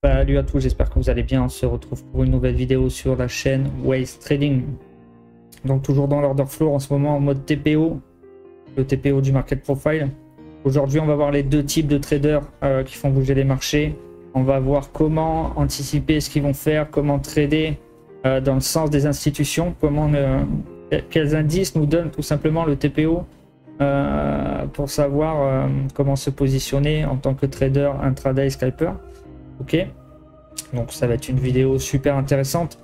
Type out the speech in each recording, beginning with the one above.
Salut à tous, j'espère que vous allez bien. On se retrouve pour une nouvelle vidéo sur la chaîne Waze Trading. Donc toujours dans l'order flow en ce moment en mode TPO, le TPO du market profile. Aujourd'hui on va voir les deux types de traders qui font bouger les marchés. On va voir comment anticiper ce qu'ils vont faire, comment trader dans le sens des institutions, quels indices nous donnent tout simplement le TPO pour savoir comment se positionner en tant que trader intraday scalper. Ok, donc ça va être une vidéo super intéressante.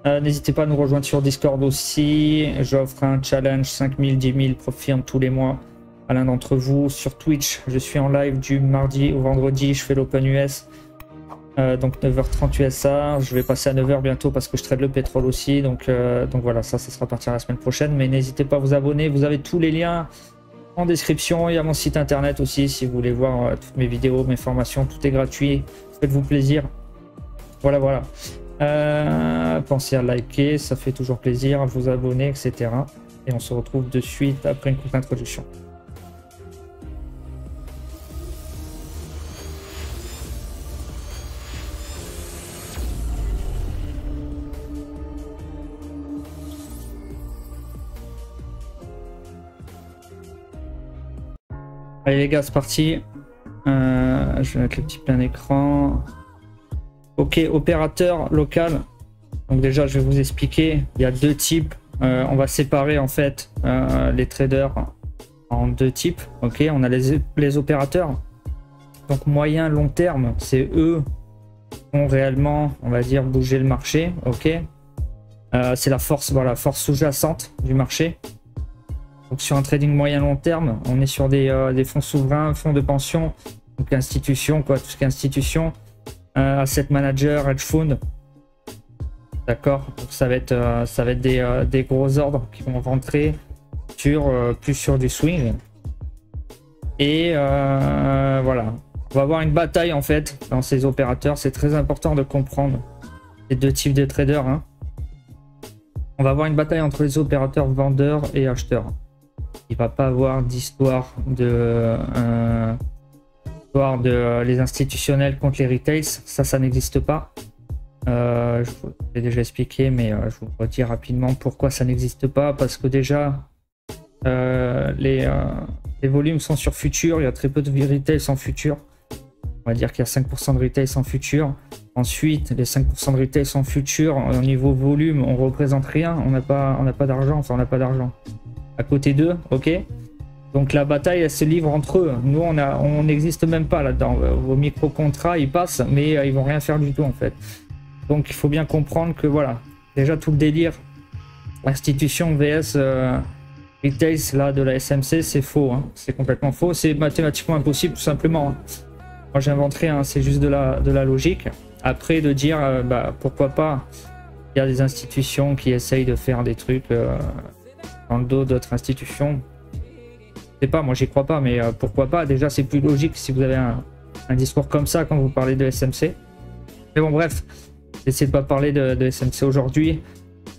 N'hésitez pas à nous rejoindre sur Discord aussi. J'offre un challenge 5000, 10 000 profits tous les mois à l'un d'entre vous. Sur Twitch, je suis en live du mardi au vendredi. Je fais l'Open US, donc 9h30 USA. Je vais passer à 9h bientôt parce que je trade le pétrole aussi. Donc voilà, ça sera à partir de la semaine prochaine. Mais n'hésitez pas à vous abonner. Vous avez tous les liens en description. Il y a mon site internet aussi si vous voulez voir toutes mes vidéos, mes formations. Tout est gratuit. Faites-vous plaisir. Voilà. Pensez à liker, ça fait toujours plaisir, à vous abonner, etc. Et on se retrouve de suite après une courte introduction. Allez les gars, c'est parti. Je vais mettre le petit plein écran. Ok, opérateur local. Donc déjà, je vais vous expliquer. Il y a deux types. On va séparer en fait les traders en deux types. Ok, on a les opérateurs. Donc moyen, long terme, c'est eux qui ont réellement, on va dire, bougé le marché. Ok, c'est la force, voilà, force sous-jacente du marché. Donc sur un trading moyen long terme, on est sur des fonds souverains, fonds de pension, donc institutions, quoi, tout ce qui est institution, asset manager, hedge fund. D'accord, donc ça va être des gros ordres qui vont rentrer sur plus sur du swing. Et voilà, on va avoir une bataille en fait dans ces opérateurs. C'est très important de comprendre les deux types de traders. Hein. On va avoir une bataille entre les opérateurs vendeurs et acheteurs. Il va pas avoir d'histoire de les institutionnels contre les retails, ça n'existe pas. Je vous l'ai déjà expliqué, mais je vous redis rapidement pourquoi ça n'existe pas. Parce que déjà, les volumes sont sur futur, il y a très peu de retail sans futur. On va dire qu'il y a 5% de retail sans futur. Ensuite, les 5% de retail sans futur, au niveau volume, on représente rien, on n'a pas d'argent, enfin on n'a pas d'argent à côté d'eux, ok. Donc la bataille, elle se livre entre eux. Nous, on n'existe même pas là-dedans. Vos micro-contrats, ils passent, mais ils vont rien faire du tout en fait. Donc il faut bien comprendre que voilà, déjà tout le délire institution vs retail là de la SMC, c'est faux. Hein. C'est complètement faux. C'est mathématiquement impossible tout simplement. Hein. Moi, j'invente rien. C'est juste de la logique. Après, de dire pourquoi pas. Il y a des institutions qui essayent de faire des trucs dans le dos d'autres institutions. Je sais pas, moi j'y crois pas, mais pourquoi pas. Déjà c'est plus logique si vous avez un discours comme ça quand vous parlez de SMC. Mais bon bref, j'essaie de pas parler de SMC aujourd'hui.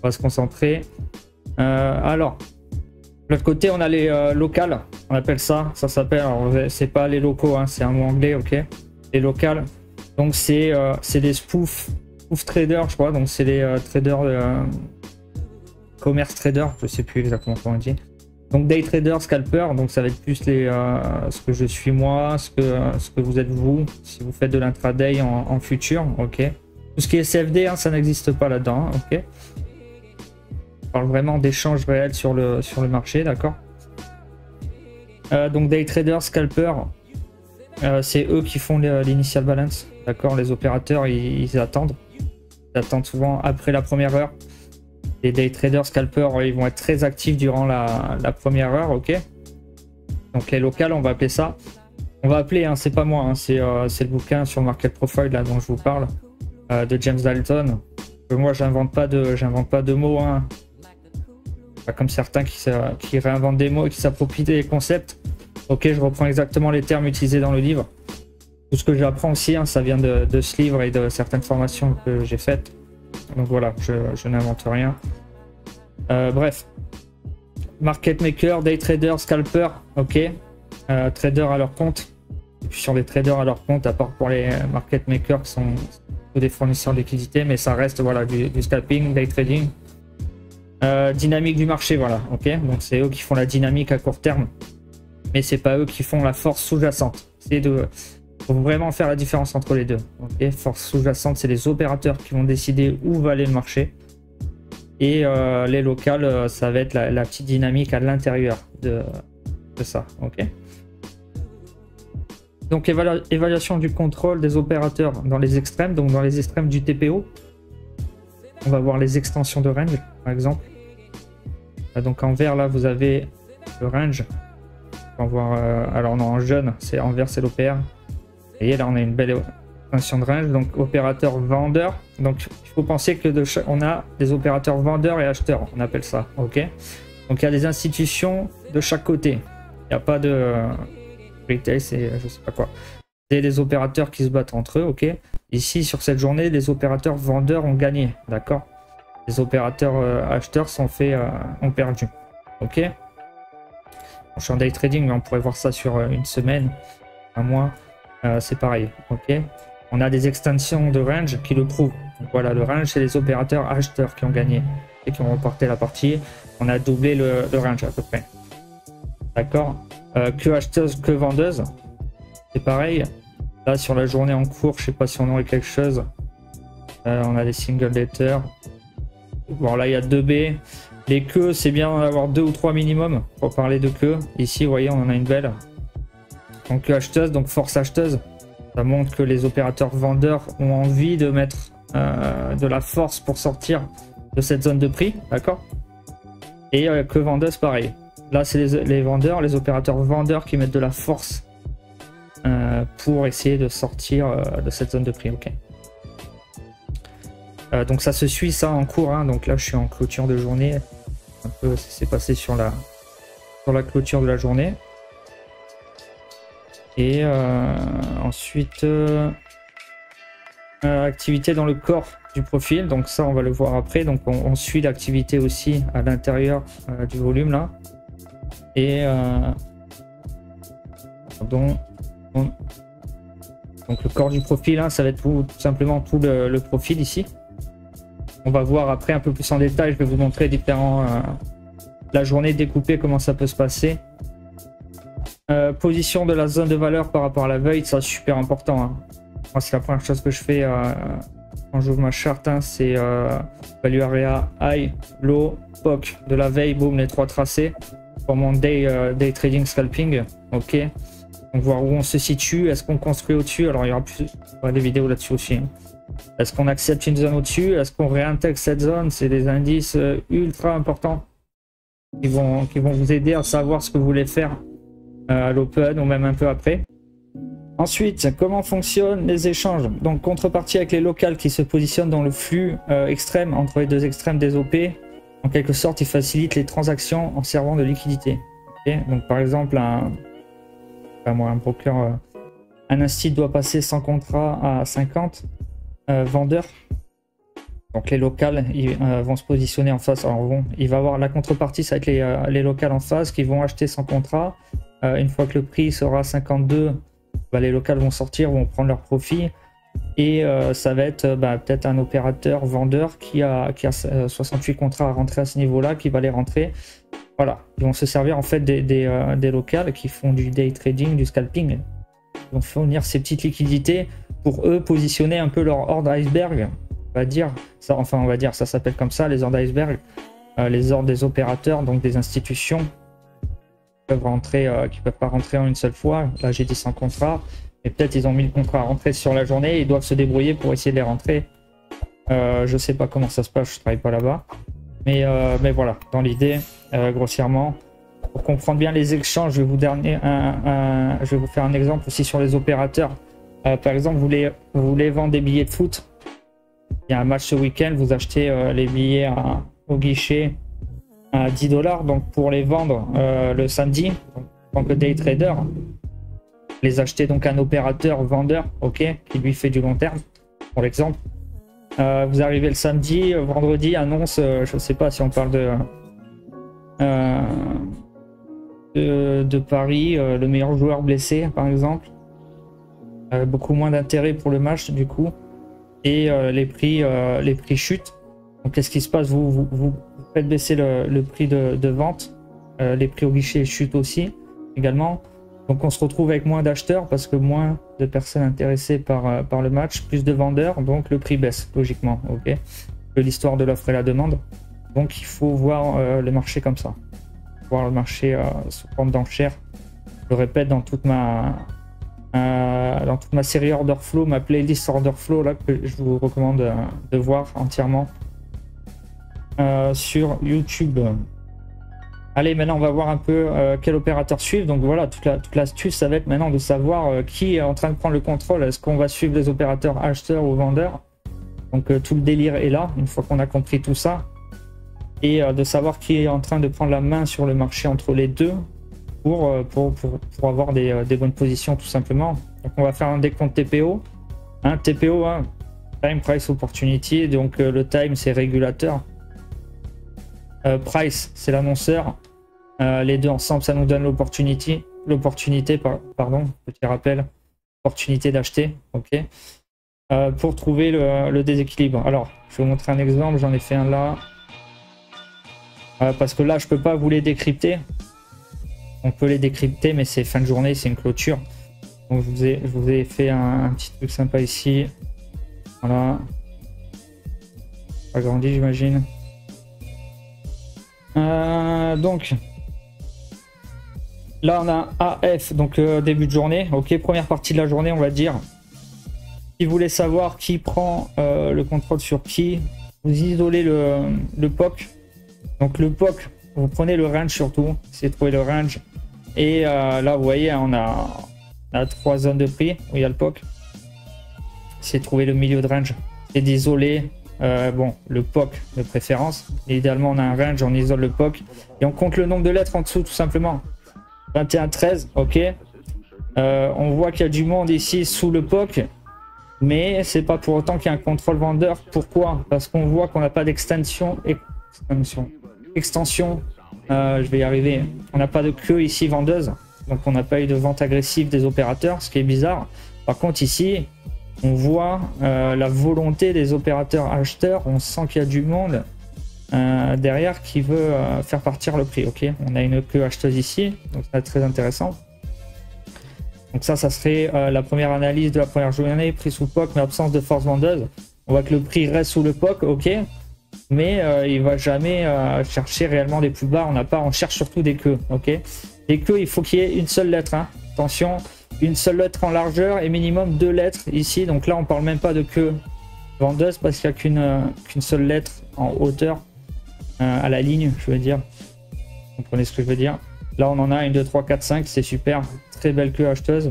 On va se concentrer. Alors, de l'autre côté on a les locales, on appelle ça s'appelle, c'est pas les locaux, hein, c'est un mot anglais, ok. Les locales, donc c'est des spoof traders, je crois, donc c'est les traders commerce trader, je sais plus exactement comment on dit. Donc day trader, scalper, donc ça va être plus ce que je suis moi, ce que vous êtes vous, si vous faites de l'intraday en futur, ok. Tout ce qui est CFD, hein, ça n'existe pas là-dedans, hein, ok. On parle vraiment d'échanges réels sur le marché, d'accord. Donc day trader, scalper, c'est eux qui font l'initial balance, d'accord. Les opérateurs, ils attendent souvent après la première heure. Les day traders, scalpers, ils vont être très actifs durant la première heure, ok. Donc les locales, on va appeler ça. On va appeler, hein, c'est pas moi, hein, c'est le bouquin sur Market Profile là dont je vous parle, de James Dalton. Moi, j'invente pas de mots, hein. Pas comme certains qui réinventent des mots et qui s'approprient des concepts. Ok, je reprends exactement les termes utilisés dans le livre. Tout ce que j'apprends aussi, hein, ça vient de ce livre et de certaines formations que j'ai faites. Donc voilà, je n'invente rien. Bref, market maker, day trader, scalper, ok. Trader à leur compte. sur des traders à leur compte, à part pour les market makers qui sont des fournisseurs de liquidités, mais ça reste voilà, du scalping, day trading. Dynamique du marché, voilà, ok. Donc c'est eux qui font la dynamique à court terme, mais c'est pas eux qui font la force sous-jacente. C'est de faut vraiment faire la différence entre les deux. Ok, force sous-jacente, c'est les opérateurs qui vont décider où va aller le marché, et les locales, ça va être la petite dynamique à l'intérieur de ça, ok. Donc évaluation du contrôle des opérateurs dans les extrêmes, donc dans les extrêmes du TPO. On va voir les extensions de range, par exemple. Donc en vert, là, vous avez le range. On va voir, alors non, en jaune, c'est en vert, c'est l'OPR. Et là, on a une belle extension de range. Donc opérateur vendeur. Donc il faut penser que on a des opérateurs vendeurs et acheteurs, on appelle ça, ok. Donc il y a des institutions de chaque côté. Il n'y a pas de retail, c'est je sais pas quoi. C'est des opérateurs qui se battent entre eux, ok. Ici, sur cette journée, les opérateurs vendeurs ont gagné, d'accord. Les opérateurs acheteurs ont perdu, ok. Je suis en day trading, mais on pourrait voir ça sur une semaine, un mois, c'est pareil, ok. On a des extensions de range qui le prouvent. Donc, voilà, le range, c'est les opérateurs acheteurs qui ont gagné et qui ont remporté la partie. On a doublé le range à peu près, d'accord. Que acheteuse, que vendeuse, c'est pareil. Là, sur la journée en cours, je sais pas si on aurait quelque chose. On a des single letters. Bon, là, il y a 2B. Les queues, c'est bien d'en avoir 2 ou 3 minimum pour parler de queues. Ici, vous voyez, on en a une belle. Donc, acheteuse, donc force acheteuse. Ça montre que les opérateurs vendeurs ont envie de mettre de la force pour sortir de cette zone de prix, d'accord. Et que vendeuse, pareil. Là, c'est les vendeurs, les opérateurs vendeurs qui mettent de la force pour essayer de sortir de cette zone de prix, ok. Donc ça se suit ça en cours, hein. Donc là je suis en clôture de journée, un peu c'est passé sur la clôture de la journée. Et ensuite activité dans le corps du profil, donc ça on va le voir après. Donc on suit l'activité aussi à l'intérieur du volume là. Et pardon. Donc le corps du profil, hein, ça va être tout simplement tout le profil ici. On va voir après un peu plus en détail, je vais vous montrer différents la journée découpée, comment ça peut se passer. Position de la zone de valeur par rapport à la veille, ça c'est super important, hein. Moi c'est la première chose que je fais quand j'ouvre ma charte, hein, c'est value area, high, low, POC de la veille, boum, les 3 tracés pour mon day trading scalping, ok. Donc voir où on se situe, est-ce qu'on construit au-dessus, alors il y aura des vidéos là-dessus aussi, hein. Est-ce qu'on accepte une zone au-dessus, est-ce qu'on réintègre cette zone, c'est des indices ultra importants qui vont vous aider à savoir ce que vous voulez faire à l'open ou même un peu après. Ensuite, comment fonctionnent les échanges? Donc contrepartie avec les locales qui se positionnent dans le flux extrême entre les deux extrêmes des OP. En quelque sorte, ils facilitent les transactions en servant de liquidité. Okay, donc par exemple, un broker, un instit doit passer 100 contrats à 50 vendeurs. Donc les locales vont se positionner en face. Alors il va avoir la contrepartie, ça va être les locales en face qui vont acheter 100 contrats. Une fois que le prix sera 52, bah, les locales vont sortir, vont prendre leur profit. Et ça va être peut-être un opérateur vendeur qui a 68 contrats à rentrer à ce niveau-là, qui va les rentrer. Voilà, ils vont se servir en fait des locales qui font du day trading, du scalping. Ils vont fournir ces petites liquidités pour eux positionner un peu leur ordre iceberg. On va dire, ça s'appelle comme ça, les ordres iceberg. Les ordres des opérateurs, donc des institutions qui peuvent rentrer, qui peuvent pas rentrer en une seule fois. Là j'ai dit 100 contrats, mais peut-être ils ont 1000 contrats à rentrer sur la journée et ils doivent se débrouiller pour essayer de les rentrer. Je sais pas comment ça se passe, je travaille pas là-bas. Mais voilà, dans l'idée, grossièrement, pour comprendre bien les échanges, je vais vous faire un exemple aussi sur les opérateurs. Par exemple, vous voulez vendre des billets de foot. Il y a un match ce week-end, vous achetez les billets au guichet à 10 $. Donc pour les vendre le samedi, en tant que day trader, les acheter donc un opérateur vendeur, ok, qui lui fait du long terme, pour l'exemple. Vous arrivez le samedi, vendredi, annonce, je ne sais pas si on parle de Paris, le meilleur joueur blessé par exemple. beaucoup moins d'intérêt pour le match du coup, et les prix chutent. Donc qu'est-ce qui se passe, vous faites baisser le prix de vente, les prix au guichet chutent aussi également. Donc on se retrouve avec moins d'acheteurs parce que moins de personnes intéressées par le match, plus de vendeurs, donc le prix baisse logiquement, ok, de l'histoire de l'offre et la demande. Donc il faut voir le marché comme ça, voir le marché sous forme d'enchères. Je le répète, dans toute ma série Order Flow, ma playlist Order Flow là, que je vous recommande de voir entièrement sur YouTube. Allez, maintenant on va voir un peu quel opérateur suivre. Donc voilà, toute l'astuce, ça va être maintenant de savoir qui est en train de prendre le contrôle. Est-ce qu'on va suivre les opérateurs acheteurs ou vendeurs? Donc tout le délire est là, une fois qu'on a compris tout ça. Et de savoir qui est en train de prendre la main sur le marché entre les deux pour avoir des bonnes positions tout simplement. Donc on va faire un décompte TPO. TPO, Time Price Opportunity, donc le time c'est régulateur. Price c'est l'annonceur. Les deux ensemble ça nous donne l'opportunité, pardon, petit rappel, opportunité d'acheter, ok, pour trouver le déséquilibre. Alors je vais vous montrer un exemple, j'en ai fait un là, parce que là je peux pas vous les décrypter. On peut les décrypter mais c'est fin de journée, c'est une clôture. Donc je vous ai fait un petit truc sympa ici, voilà, agrandi j'imagine. Donc là on a AF, donc début de journée, ok, première partie de la journée on va dire. Si vous voulez savoir qui prend le contrôle sur qui, vous isolez le POC. Donc le POC, vous prenez le range surtout, essayez de trouver le range. Et là vous voyez on a 3 zones de prix où il y a le POC. Essayez de trouver le milieu de range et d'isoler bon, le POC de préférence. Et idéalement on a un range, on isole le POC et on compte le nombre de lettres en dessous tout simplement. 21, 13, ok. On voit qu'il y a du monde ici sous le POC, mais c'est pas pour autant qu'il y a un contrôle vendeur. Pourquoi? Parce qu'on voit qu'on n'a pas d'extension. Je vais y arriver. On n'a pas de queue ici vendeuse, donc on n'a pas eu de vente agressive des opérateurs, ce qui est bizarre. Par contre ici, on voit la volonté des opérateurs acheteurs. On sent qu'il y a du monde derrière qui veut faire partir le prix. Ok, on a une queue acheteuse ici, donc c'est très intéressant. Donc ça serait la première analyse de la première journée, prix sous POC mais absence de force vendeuse. On voit que le prix reste sous le POC, ok, mais il va jamais chercher réellement des plus bas. On cherche surtout des queues, ok. Les queues, il faut qu'il y ait une seule lettre, hein. Attention, une seule lettre en largeur et minimum 2 lettres ici. Donc là on parle même pas de queue vendeuse parce qu'il n'y a qu'une seule lettre en hauteur à la ligne, je veux dire. Vous comprenez ce que je veux dire? Là on en a 1, 2, 3, 4, 5, c'est super, très belle queue acheteuse.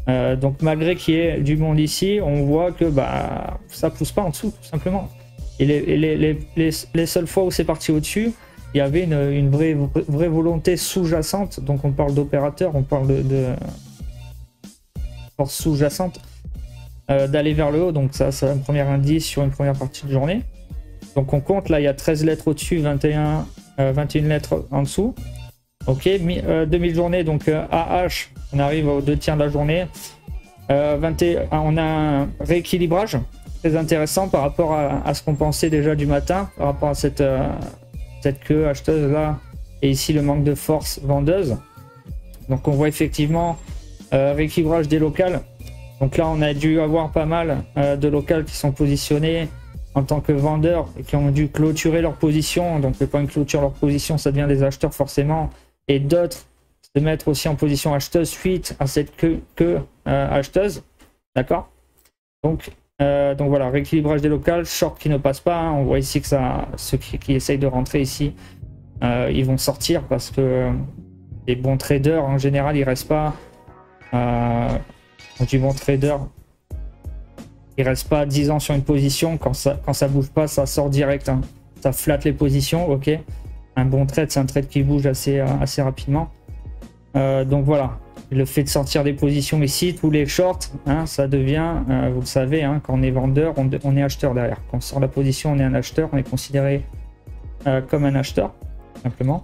Donc malgré qu'il y ait du monde ici, on voit que bah ça pousse pas en dessous tout simplement. Et les seules fois où c'est parti au-dessus, il y avait une vraie volonté sous-jacente. Donc on parle d'opérateur, on parle de force sous-jacente d'aller vers le haut. Donc ça c'est un premier indice sur une première partie de journée. Donc on compte, là il y a 13 lettres au-dessus, 21 lettres en dessous. Ok, demi-journée, donc AH, on arrive aux 2 tiers de la journée. On a un rééquilibrage très intéressant par rapport à ce qu'on pensait déjà du matin, par rapport à cette queue acheteuse là, et ici le manque de force vendeuse. Donc on voit effectivement rééquilibrage des locales. Donc là on a dû avoir pas mal de locales qui sont positionnés en tant que vendeurs et qui ont dû clôturer leur position. Donc quand ils clôturent leur position, ça devient des acheteurs forcément, et d'autres se mettre aussi en position acheteuse suite à cette queue acheteuse, d'accord. Donc voilà, rééquilibrage des locales, short qui ne passe pas, hein. On voit ici que ceux qui essayent de rentrer ici, ils vont sortir parce que les bons traders en général ils restent pas. Du bon trader, il reste pas 10 ans sur une position. Quand ça bouge pas, ça sort direct, hein. Ça flatte les positions, ok. Un bon trade, c'est un trade qui bouge assez rapidement. Donc voilà, le fait de sortir des positions ici, tous les shorts, hein, ça devient, vous le savez, hein, quand on est vendeur, on est acheteur derrière. Quand on sort la position, on est un acheteur, on est considéré comme un acheteur, simplement.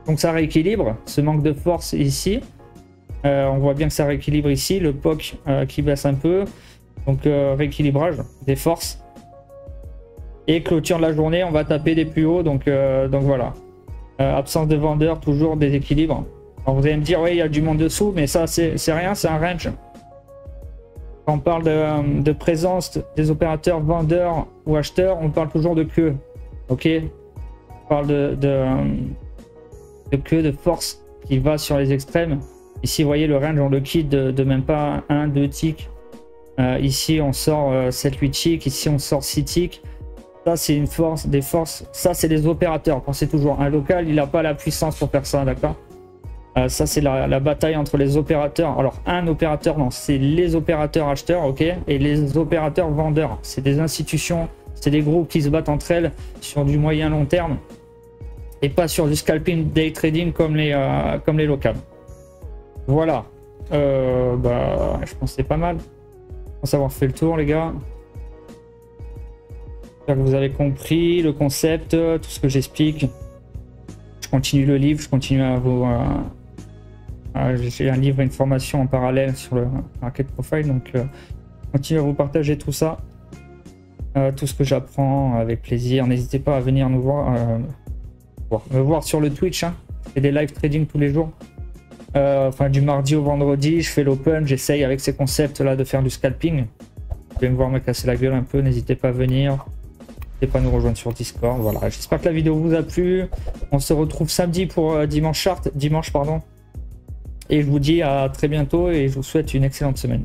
Donc ça rééquilibre ce manque de force ici. On voit bien que ça rééquilibre ici, le POC qui baisse un peu. Donc rééquilibrage des forces. Et clôture de la journée, on va taper des plus hauts. Donc voilà. Absence de vendeurs, toujours déséquilibre. Alors vous allez me dire, oui, il y a du monde dessous, mais ça c'est rien, c'est un range. Quand on parle de présence des opérateurs vendeurs ou acheteurs, on parle toujours de queue. Ok, on parle de queue, de force qui va sur les extrêmes. Ici, vous voyez le range, on le quitte de même pas 1, 2 ticks. Ici, on sort 7, 8 ticks. Ici, on sort 6 ticks. Ça, c'est une force, des forces. Ça, c'est les opérateurs. Pensez toujours, un local, il n'a pas la puissance pour faire ça, d'accord? Ça, c'est la bataille entre les opérateurs. Alors, un opérateur, non, c'est les opérateurs acheteurs, ok? Et les opérateurs vendeurs. C'est des institutions, c'est des groupes qui se battent entre elles sur du moyen long terme. Et pas sur du scalping day trading comme les locales. Voilà. Je pense que c'est pas mal. Je pense avoir fait le tour, les gars. J'espère que vous avez compris le concept, tout ce que j'explique. Je continue le livre, je continue à vous... j'ai un livre et une formation en parallèle sur le market profile, donc je continue à vous partager tout ça. Tout ce que j'apprends avec plaisir. N'hésitez pas à venir nous voir, me voir sur le Twitch. Hein. Je fais des live trading tous les jours. Enfin, du mardi au vendredi, je fais l'open. J'essaye avec ces concepts là de faire du scalping. Vous pouvez me voir me casser la gueule un peu. N'hésitez pas à venir. N'hésitez pas à nous rejoindre sur Discord. Voilà. J'espère que la vidéo vous a plu. On se retrouve samedi pour dimanche, pardon. Et je vous dis à très bientôt et je vous souhaite une excellente semaine.